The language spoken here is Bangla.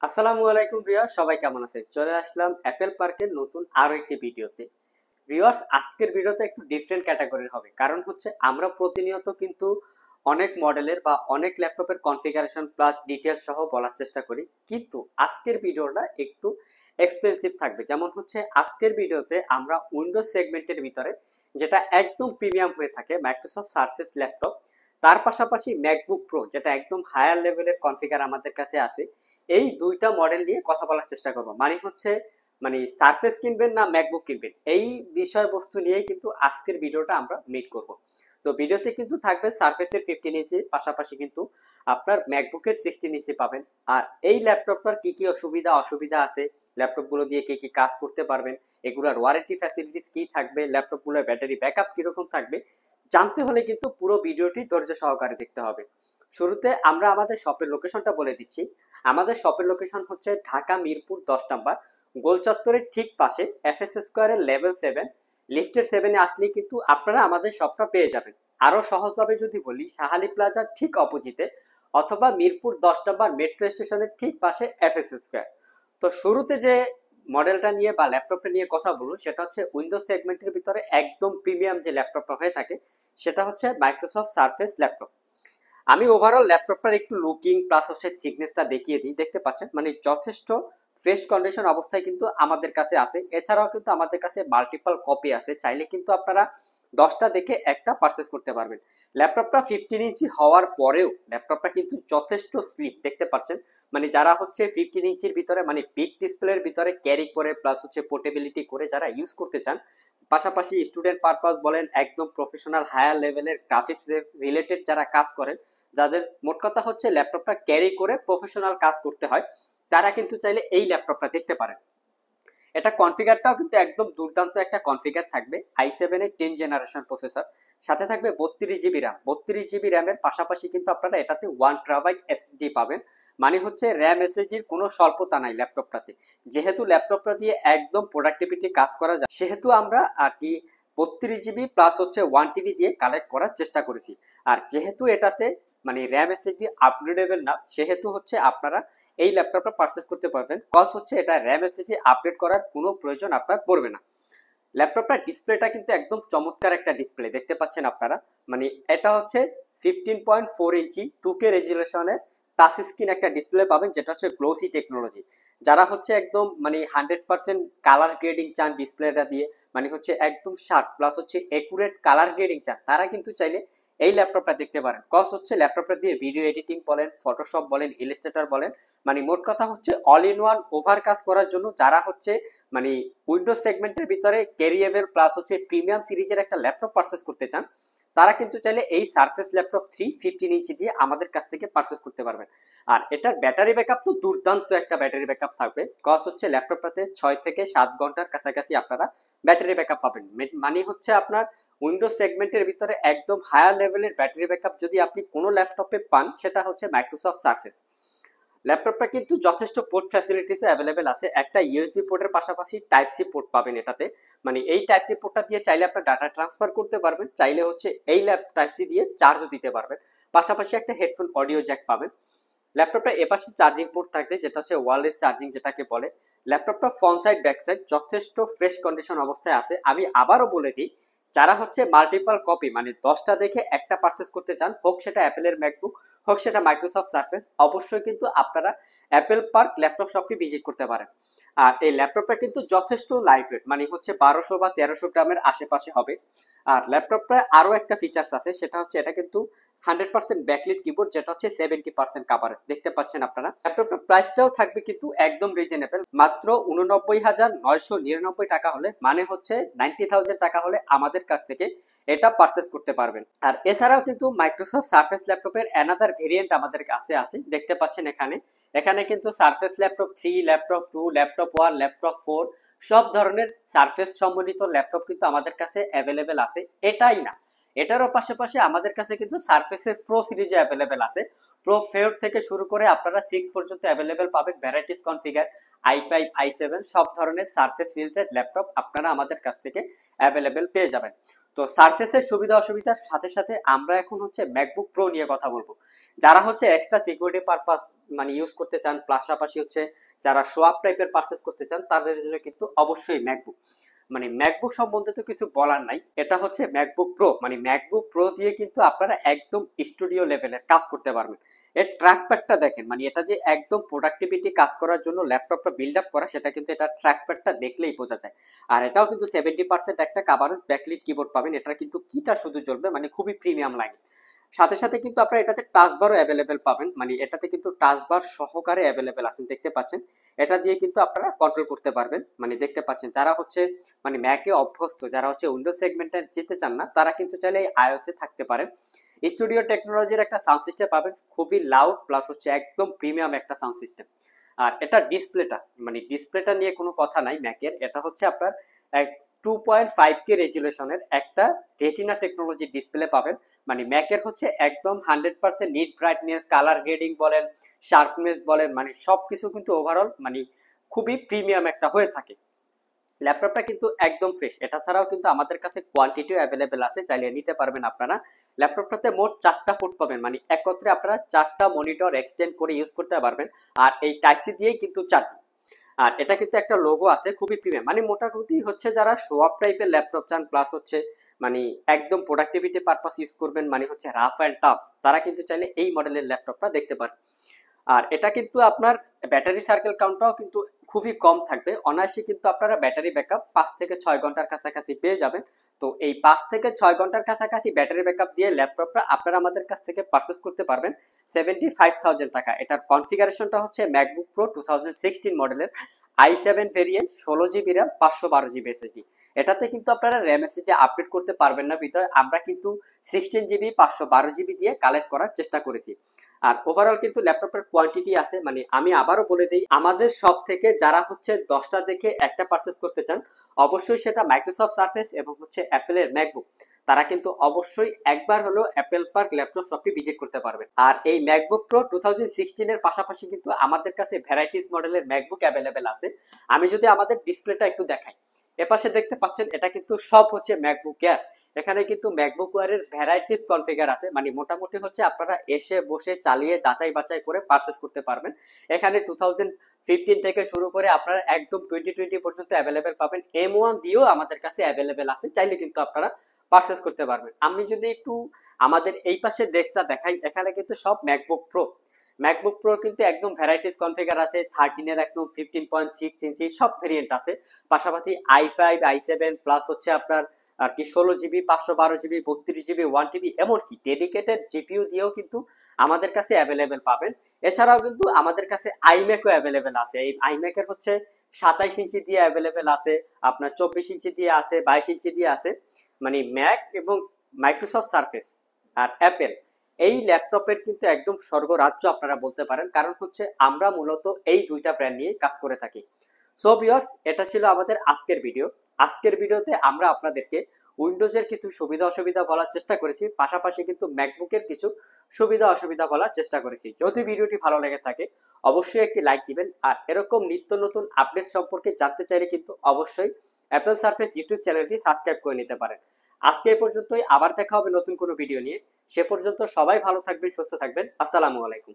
আসসালামু আলাইকুম ভিউয়ার্স, সবাই কেমন আছেন? চলে আসলাম অ্যাপেল পার্কের নতুন আরো একটি ভিডিওতে। ভিউয়ার্স, আজকের ভিডিওতে একটু ডিফারেন্ট ক্যাটাগরির হবে, কারণ হচ্ছে আমরা প্রতিনিয়ত কিন্তু অনেক মডেলের বা অনেক ল্যাপটপের কনফিগারেশন প্লাস ডিটেলস সহ বলার চেষ্টা করি, কিন্তু আজকের ভিডিওটা একটু এক্সপেন্সিভ থাকবে। যেমন হচ্ছে আজকের ভিডিওতে আমরা উইন্ডোজ সেগমেন্টের ভিতরে যেটা একদম প্রিমিয়াম হয়ে থাকে মাইক্রোসফট সারফেস ল্যাপটপ, তার পাশাপাশি ম্যাকবুক প্রো যেটা একদম হায়ার লেভেলের কনফিগার আমাদের কাছে আছে, এই দুইটা মডেল নিয়ে কথা বলার চেষ্টা করবো। মানে হচ্ছে সারফেস কিনবেন না ম্যাকবুক কিনবেন, এই বিষয়বস্তু নিয়ে কিন্তু আজকের ভিডিওটা আমরা মেক করব। তো ভিডিওতে কিন্তু থাকবে সারফেসের 15 ইঞ্চি, পাশাপাশি কিন্তু আপনার ম্যাকবুকের 16 ইঞ্চি পাবেন। আর এই ল্যাপটপটার কি কি অসুবিধা আছে, ল্যাপটপগুলো দিয়ে কি কি কাজ করতে পারবেন, এগুলোর ওয়ারেন্টি ফ্যাসিলিটিস কি থাকবে, ল্যাপটপগুলোর ব্যাটারি ব্যাকআপ কিরকম থাকবে, জানতে হলে কিন্তু পুরো ভিডিওটি ধৈর্য সহকারে দেখতে হবে। শুরুতে আমরা আমাদের শপের লোকেশনটা বলে দিচ্ছি। আমাদের শপের লোকেশন হচ্ছে ঢাকা মিরপুর 10 নম্বর, গোল চত্বরের ঠিক পাশে এফএস স্কোয়ারের লেভেল 7, লিফটের 7-এ আসলেই কিন্তু আপনারা আমাদের শপটা পেয়ে যাবেন। আরো সহজভাবে যদি বলি, শাহালি প্লাজার ঠিক অপোজিটে অথবা মিরপুর 10 নম্বর মেট্রো স্টেশনের ঠিক পাশে এফএস স্কোয়ার। তো শুরুতে যে মডেলটা নিয়ে বা ল্যাপটপটা নিয়ে কথা বলবো, সেটা হচ্ছে উইন্ডোজ সেগমেন্টের ভিতরে একদম প্রিমিয়াম যে ল্যাপটপটা হয়ে থাকে, সেটা হচ্ছে মাইক্রোসফট সারফেস ল্যাপটপ। আমি ওভারঅল ল্যাপটপটার একটু লুকিং প্লাস হচ্ছে থিকনেসটা দেখিয়ে দিই। দেখতে পাচ্ছেন যথেষ্ট ফ্রেশ কন্ডিশন অবস্থায় কিন্তু আমাদের কাছে আছে। এছাড়াও কিন্তু আমাদের কাছে মাল্টিপল কপি আছে, চাইলে কিন্তু আপনারা 10টা দেখে একটা পারচেস করতে পারবেন। ল্যাপটপটা 15 ইঞ্চি হওয়ার পরেও ল্যাপটপটা কিন্তু যথেষ্ট স্লিপ, দেখতে পাচ্ছেন। যারা হচ্ছে 15 ইঞ্চির ভিতরে বিগ ডিসপ্লের ভিতরে ক্যারি করে প্লাস হচ্ছে পোর্টেবিলিটি করে যারা ইউজ করতে চান, পাশাপাশি স্টুডেন্ট পারপাস বলেন, একদম প্রফেশনাল হায়ার লেভেলের গ্রাফিক্স রিলেটেড যারা কাজ করেন, যাদের মোট কথা হচ্ছে ল্যাপটপটা ক্যারি করে প্রফেশনাল কাজ করতে হয়, তারা কিন্তু চাইলে এই ল্যাপটপটা দেখতে পারেন। এটা কনফিগারটাও কিন্তু একদম দুর্দান্ত একটা কনফিগার থাকবে। i7-এর 10 জেনারেশন প্রসেসর, সাথে থাকবে 32 জিবি র্যাম। 32 জিবি র্যামের পাশাপাশি কিন্তু আপনারা এটাতে 1 টেরাবাইট এসএসডি পাবেন। হচ্ছে র্যাম এসএসডির কোনো স্বল্পতা নাই ল্যাপটপটাতে। যেহেতু ল্যাপটপটা দিয়ে একদম প্রোডাক্টিভিটি কাজ করা যায়, সেহেতু আমরা আর কি 32 জিবি প্লাস হচ্ছে 1 টিবি দিয়ে কালেক্ট করার চেষ্টা করেছি। আর যেহেতু এটাতে র্যাম এসএসডি আপগ্রেডেবল না, সেহেতু হচ্ছে আপনারা এই ল্যাপটপটা পারচেস করতে পারবেন। কজ হচ্ছে এটা র্যাম এসএসডি আপডেট করার কোনো প্রয়োজন আপনার পড়বে না। ল্যাপটপটার ডিসপ্লেটা কিন্তু একদম চমৎকার একটা ডিসপ্লে, দেখতে পাচ্ছেন আপনারা। এটা হচ্ছে 15.4 ইঞ্চি 2K রেজুলেশনের টাচ স্ক্রিন একটা ডিসপ্লে পাবেন, যেটা হচ্ছে গ্লোসি টেকনোলজি। যারা হচ্ছে একদম 100% কালার গ্রেডিং চান ডিসপ্লেটা দিয়ে, হচ্ছে একদম শার্প প্লাস হচ্ছে একুরেট কালার গ্রেডিং চান, তারা কিন্তু চাইলে এই ল্যাপটপটা দেখতে পারেন। কজ হচ্ছে ল্যাপটপটা দিয়ে ভিডিও এডিটিং বলেন, ফটোশপ বলেন, ইলাস্ট্রেটর বলেন, মোট কথা হচ্ছে অল ইন ওয়ান ওভার কাজ করার জন্য যারা হচ্ছে মানে উইন্ডোজ সেগমেন্টের ভিতরে ক্যারিয়েবল প্লাস হচ্ছে প্রিমিয়াম সিরিজের একটা ল্যাপটপ পারচেস করতে চান, তারা কিন্তু চাইলে এই সারফেস ল্যাপটপ 15 ইঞ্চি দিয়ে আমাদের কাছ থেকে পারচেস করতে পারবেন। আর এটার ব্যাটারি ব্যাকআপ তো দুর্দান্ত একটা ব্যাটারি ব্যাকআপ থাকবে। কজ হচ্ছে ল্যাপটপটাতে 6 থেকে 7 ঘন্টার কাছাকাছি আপনারা ব্যাটারি ব্যাকআপ পাবেন। হচ্ছে আপনার উইন্ডোজ সেগমেন্টের ভিতরে একদম হায়ার লেভেলের ব্যাটারি ব্যাকআপ যদি আপনি কোনো ল্যাপটপে পান, সেটা হচ্ছে মাইক্রোসফট সারফেস। ল্যাপটপটা কিন্তু যথেষ্ট পোর্ট ফ্যাসিলিটিসও অ্যাভেলেবেল আছে। একটা ইউএসবি পোর্টের পাশাপাশি টাইপ সি পোর্ট পাবেন এটাতে। এই টাইপ সি পোর্টটা দিয়ে চাইলে আপনার ডাটা ট্রান্সফার করতে পারবেন, চাইলে হচ্ছে এই টাইপ সি দিয়ে চার্জও দিতে পারবেন। পাশাপাশি একটা হেডফোন অডিও জ্যাক পাবেন। ল্যাপটপটা এপাশে চার্জিং পোর্ট থাকবে, যেটা হচ্ছে ওয়্যারলেস চার্জিং যেটাকে বলে। ল্যাপটপটা ফ্রন্ট সাইড ব্যাক সাইড যথেষ্ট ফ্রেশ কন্ডিশন অবস্থায় আছে। আমি আবারও বলে দিই, যারা হচ্ছে মাল্টিপল কপি 10টা দেখে একটা পারচেস করতে চান, হোক সেটা অ্যাপেলের ম্যাকবুক, হোক সেটা মাইক্রোসফট সারফেস, অবশ্যই কিন্তু আপনারা অ্যাপেল পার্ক ল্যাপটপ শপটি ভিজিট করতে পারেন। আর এই ল্যাপটপটা কিন্তু যথেষ্ট লাইট ওয়েট, হচ্ছে 1200 বা 1300 গ্রামের আশেপাশে হবে। আর ল্যাপটপটা আরও একটা ফিচার্স আছে, সেটা হচ্ছে এটা কিন্তু 100% ব্যাকলিট কিবোর্ড, যেটা হচ্ছে 70% কাভারেজ, দেখতে পাচ্ছেন আপনারা। ল্যাপটপটার প্রাইসটাও থাকবে কিন্তু একদম রিজনেবল, মাত্র 89,999 টাকা হলে, হচ্ছে 90,000 টাকা হলে আমাদের কাছ থেকে এটা পারচেস করতে পারবেন। আর এছাড়াও কিন্তু মাইক্রোসফট সারফেস ল্যাপটপের অ্যানাদার ভেরিয়েন্ট আমাদের কাছে আছে, দেখতে পাচ্ছেন এখানে। এখানে কিন্তু surface laptop 3, laptop 2, laptop 1, laptop 4 সব ধরনের সারফেস সম্বলিত ল্যাপটপ কিন্তু আমাদের কাছে অ্যাভেলেবেল আছে। এটাই না, এটারও পাশাপাশি আমাদের কাছে কিন্তু সারফেসের প্রো সিরিজে অ্যাভেলেবেল আছে। প্রো 4 থেকে শুরু করে আপনারা 6 পর্যন্ত অ্যাভেলেবেল পাবেন। ভ্যারাইটিস কনফিগার i5 i7 সব ধরনের সারফেস রিলেটেড ল্যাপটপ আপনারা আমাদের কাছ থেকে অ্যাভেলেবেল পেয়ে যাবেন। তো সারফেসের সুবিধা অসুবিধার সাথে সাথে আমরা এখন হচ্ছে ম্যাকবুক প্রো নিয়ে কথা বলবো। যারা হচ্ছে এক্সট্রা সিকিউরিটি পারপাস মানে ইউজ করতে চান, পাশাপাশি হচ্ছে যারা শো আপ টাইপের পারচেস করতে চান, তাদের জন্য কিন্তু অবশ্যই ম্যাকবুক। মানে ম্যাকবুক সম্বন্ধে তো কিছু বলার নাই, এটা হচ্ছে ম্যাকবুক প্রো। মানে ম্যাকবুক প্রো দিয়ে কিন্তু আপনারা একদম স্টুডিও লেভেলের কাজ করতে পারবেন। এর ট্র্যাকপ্যাডটা দেখেন, মানে এটা যে একদম প্রোডাক্টিভিটি কাজ করার জন্য ল্যাপটপটা বিল্ড আপ করা, সেটা কিন্তু এটা ট্র্যাকপ্যাডটা দেখলেই বোঝা যায়। আর এটাও কিন্তু 70% একটা কাভারেজ ব্যাকলিট কিবোর্ড পাবেন। এটা কিন্তু কিটা শুধু জ্বলবে, মানে খুবই প্রিমিয়াম লাগে। সাথে সাথে কিন্তু আপনারা এটাতে টাচ বারও অ্যাভেলেবেল পাবেন, মানে এটাতে কিন্তু টাচ বার সহকারে অ্যাভেলেবেল আছেন, দেখতে পাচ্ছেন। এটা দিয়ে কিন্তু আপনারা কন্ট্রোল করতে পারবেন, মানে দেখতে পাচ্ছেন। যারা হচ্ছে মানে ম্যাকে অভ্যস্ত, যারা হচ্ছে উইন্ডোজ সেগমেন্টে যেতে চান না, তারা কিন্তু চাইলে আইওএসে থাকতে পারেন। স্টুডিও টেকনোলজির একটা সাউন্ড সিস্টেম পাবেন, খুবই লাউড প্লাস হচ্ছে একদম প্রিমিয়াম একটা সাউন্ড সিস্টেম। আর এটা ডিসপ্লেটা, মানে ডিসপ্লেটা নিয়ে কোনো কথা নাই ম্যাকের। এটা হচ্ছে আপনার 2.5K রেজুলেশনের একটা রেটিনা টেকনোলজি ডিসপ্লে পাবেন। মানে ম্যাকের হচ্ছে একদম 100% নিট ব্রাইটনেস, কালার গ্রেডিং বলেন, শার্পনেস বলেন, মানে সবকিছু কিন্তু ওভারঅল মানে খুবই প্রিমিয়াম একটা হয়ে থাকে। ল্যাপটপটা কিন্তু একদম ফ্রেশ। এটা ছাড়াও কিন্তু আমাদের কাছে কোয়ান্টিটিও অ্যাভেলেবেল আছে, চাইলে নিতে পারবেন আপনারা। ল্যাপটপটাতে মোট 4টা পোর্ট পাবেন, মানে একত্রে আপনারা 4টা মনিটর এক্সটেন্ড করে ইউজ করতে পারবেন। আর এই টাইপ সি দিয়েই কিন্তু চার্জিং। আর এটা কিন্তু একটা লোগো আছে, খুবই প্রিমিয়াম। মানে মোটামুটি হচ্ছে যারা শো আপ টাইপের ল্যাপটপ চান, প্লাস হচ্ছে মানে একদম প্রোডাক্টিভিটি পারপাস ইউজ করবেন, মানে হচ্ছে রাফ অ্যান্ড টাফ, তারা কিন্তু চাইলে এই মডেলের ল্যাপটপটা দেখতে পারেন। আর এটা কিন্তু আপনার ব্যাটারি সার্কেল কাউন্টটাও কিন্তু খুবই কম থাকবে। অনায়াসে কিন্তু আপনারা ব্যাটারি ব্যাকআপ 5 থেকে 6 ঘন্টার কাছাকাছি পেয়ে যাবেন। তো এই 5 থেকে 6 ঘন্টার কাছাকাছি ব্যাটারি ব্যাকআপ দিয়ে ল্যাপটপটা আপনারা আমাদের কাছ থেকে পারচেস করতে পারবেন 75,000 টাকা। এটার কনফিগারেশনটা হচ্ছে ম্যাকবুক প্রো 2016 মডেলের i7 variant, 16 GB RAM, 512 GB SSD. এটাতে কিন্তু আপনারা র্যাম এসএসডি আপডেট করতে পারবেন না ভিতরে, আমরা কিন্তু 16 জিবি 512 জিবি দিয়ে কালেক্ট করার চেষ্টা করেছি। আর ওভারঅল কিন্তু ল্যাপটপের কোয়ান্টিটি আছে, মানে আমি আবারও বলে দিই, আমাদের সব থেকে যারা হচ্ছে 10টা দেখে একটা পারচেস করতে চান, অবশ্যই সেটা মাইক্রোসফট সার্ফেস এবং হচ্ছে অ্যাপেলের ম্যাকবুক, তারা কিন্তু অবশ্যই একবার হলো অ্যাপেল পার্ক ল্যাপটপ শপটি ভিজিট করতে পারবে। আর এই ম্যাকবুক প্রো 2016 এর পাশাপাশি কিন্তু আমাদের কাছে ভ্যারাইটিস মডেলের ম্যাকবুক অ্যাভেলেবেল আছে। আমি যদি আমাদের ডিসপ্লেটা একটু দেখাই, এপাশে দেখতে পাচ্ছেন, এটা কিন্তু সব হচ্ছে ম্যাকবুক এয়ার। এখানে কিন্তু ম্যাকবুক এয়ারের ভ্যারাইটিস কনফিগার আছে, মানে মোটামুটি হচ্ছে আপনারা এসে বসে চালিয়ে যাচাই বাছাই করে পারচেস করতে পারবেন। এখানে 2015 থেকে শুরু করে আপনারা একদম 2020 পর্যন্ত অ্যাভেলেবেল পাবেন। M1 দিয়েও আমাদের কাছে অ্যাভেলেবেল আছে, চাইলে কিন্তু আপনারা পারচেস করতে পারবেন। আমি যদি একটু আমাদের এই পাশে ডেস্কটা দেখাই, এখানে কিন্তু সব ম্যাকবুক প্রো। ম্যাকবুক প্রো কিন্তু একদম ভ্যারাইটিস কনফিগার আছে, 13 এর একদম 15.6 ইঞ্চি সব ভেরিয়েন্ট আছে। পাশাপাশি i5 i7 প্লাস হচ্ছে আপনার আর কি 16 জিবি, 512 জিবি, 32 জিবি, 1 TB, এমনকি ডেডিকেটেড জিপিইউ দিয়েও কিন্তু আমাদের কাছে অ্যাভেলেবেল পাবেন। এছাড়াও কিন্তু আমাদের কাছে আইম্যাকও অ্যাভেলেবেল আছে। এই আইম্যাকের হচ্ছে 27 ইঞ্চি দিয়ে অ্যাভেলেবেল আছে, আপনার 24 ইঞ্চি দিয়ে আছে, 22 ইঞ্চি দিয়ে আছে। মানে ম্যাক এবং মাইক্রোসফট সার্ফেস আর অ্যাপেল, এই ল্যাপটপের কিন্তু একদম স্বর্গরাজ্য আপনারা বলতে পারেন, কারণ হচ্ছে আমরা মূলত এই দুইটা ব্র্যান্ড নিয়ে কাজ করে থাকি। সো ভিউয়ার্স, এটা ছিল আমাদের আজকের ভিডিও। আজকের ভিডিওতে আমরা আপনাদেরকে উইন্ডোজের কিছু সুবিধা অসুবিধা বলার চেষ্টা করেছি, পাশাপাশি কিন্তু ম্যাকবুকের কিছু সুবিধা অসুবিধা বলার চেষ্টা করেছি। যদি ভিডিওটি ভালো লেগে থাকে অবশ্যই একটি লাইক দিবেন। আর এরকম নিত্য নতুন আপডেট সম্পর্কে জানতে চাইলে কিন্তু অবশ্যই অ্যাপেল সার্ফেস ইউটিউব চ্যানেলটি সাবস্ক্রাইব করে নিতে পারেন। আজকে এই পর্যন্তই, আবার দেখা হবে নতুন কোনো ভিডিও নিয়ে। সে পর্যন্ত সবাই ভালো থাকবেন, সুস্থ থাকবেন। আসসালামু আলাইকুম।